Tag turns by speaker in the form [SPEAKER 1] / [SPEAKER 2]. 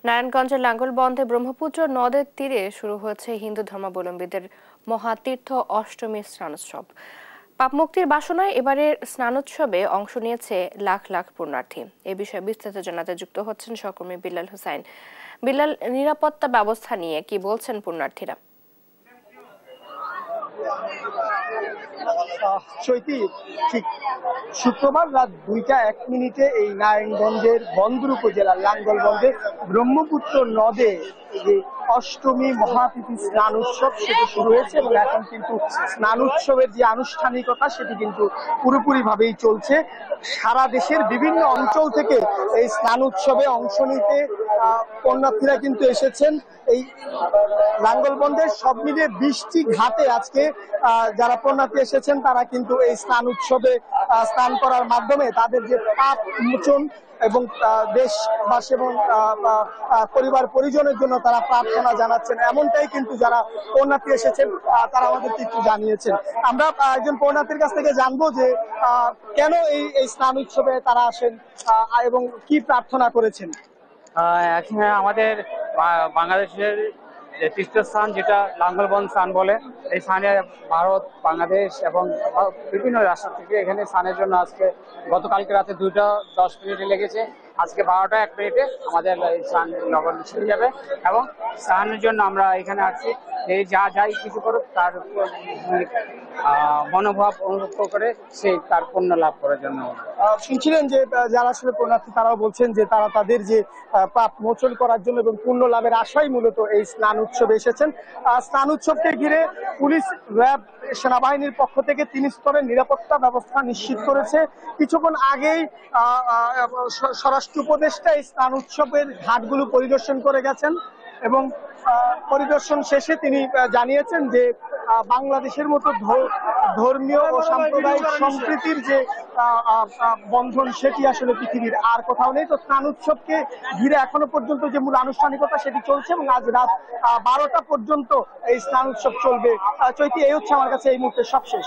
[SPEAKER 1] নারায়ণগঞ্জের লাঙ্গলবন্ধে ব্রহ্মপুত্র নদের তীরে শুরু হয়েছে হিন্দু ধর্মাবলম্বীদের মহাতীর্থ অষ্টমী স্নানোৎসব। পাপমুক্তির বাসনায় এবারের স্নানোৎসবে অংশ নিয়েছে লাখ লাখ পুণ্যার্থী। এ বিষয়ে বিস্তারিত জানাতে যুক্ত হচ্ছেন সহকর্মী বিল্লাল হোসাইন। বিল্লাল, নিরাপত্তা ব্যবস্থা নিয়ে কি বলছেন পুণ্যার্থীরা?
[SPEAKER 2] চৈতি, ঠিক শুক্রবার রাত 2টা 1 মিনিটে এই নারায়ণগঞ্জের বন্দর উপজেলার লাঙ্গলবন্ধে ব্রহ্মপুত্র নদে যে অষ্টমী মহাতিথি স্নান উৎসব সেটি শুরু হয়েছে এবং এখন কিন্তু স্নান উৎসবের যে আনুষ্ঠানিকতা সেটি কিন্তু পুরোপুরি ভাবেই চলছে। সারা দেশের বিভিন্ন অঞ্চল থেকে এই স্নান উৎসবে অংশ নিতে পুণ্যার্থীরা কিন্তু এসেছেন। এই লাঙ্গলবন্ধের সব মিলিয়ে 20টি ঘাটে আজকে যারা পুণ্যার্থী এসেছেন তারা কিন্তু এই স্নান উৎসবে স্নান করার মাধ্যমে তাদের যে পাপ মোচন এবং দেশবাসী এবং পরিবার পরিজনের জন্য তারা প্রার্থনা জানাচ্ছেন, এমনটাই কিন্তু যারা পুণ্যার্থী এসেছেন তারা আমাদেরকে একটু জানিয়েছেন। আমরা একজন পুণ্যার্থীর কাছ থেকে জানবো যে কেন এই স্নান উৎসবে তারা আসেন এবং কি প্রার্থনা করেছেন।
[SPEAKER 3] এখানে আমাদের বাংলাদেশের যে তীর্থস্থান যেটা লাঙ্গলবন্ধ স্থান বলে, এই স্থানে ভারত, বাংলাদেশ এবং বিভিন্ন রাষ্ট্র থেকে এখানে স্নানের জন্য আজকে গতকালকে রাতে 2:10 লেগেছে। আজকে 12টা 1 মিনিটে আমাদের স্নান নগর ছেড়ে যাবে এবং স্নানের জন্য আমরা এখানে আসছি। এই যাই কিছু করুক তার মনোভাব অনুভব করে সে তার পুণ্য লাভ করার জন্য।
[SPEAKER 2] শুনছিলেন যে যারা আসলে পুণ্যার্থী তারাও বলছেন যে তারা তাদের যে পাপ মোচন করার জন্য এবং পুণ্য লাভের আশাই মূলত এই স্নান উৎসবে এসেছেন। স্নান উৎসবকে ঘিরে পুলিশ, র্যাব, সেনাবাহিনীর পক্ষ থেকে 3 স্তরের নিরাপত্তা ব্যবস্থা নিশ্চিত করেছে। কিছুক্ষণ আগেই স্বরাষ্ট্র উপদেষ্টা এই স্নান উৎসবের ঘাটগুলো পরিদর্শন করে গেছেন এবং পরিদর্শন শেষে তিনি জানিয়েছেন যে বাংলাদেশের মতো ধর্মীয় ও সাম্প্রদায়িক সম্প্রীতির যে বন্ধন সেটি আসলে পৃথিবীর আর কোথাও নেই। তো স্নান উৎসবকে ঘিরে এখনো পর্যন্ত যে মূল আনুষ্ঠানিকতা সেটি চলছে এবং আজ রাত 12টা পর্যন্ত এই স্নান উৎসব চলবে। চৈতি, এই হচ্ছে আমার কাছে এই মুহূর্তে সবশেষ।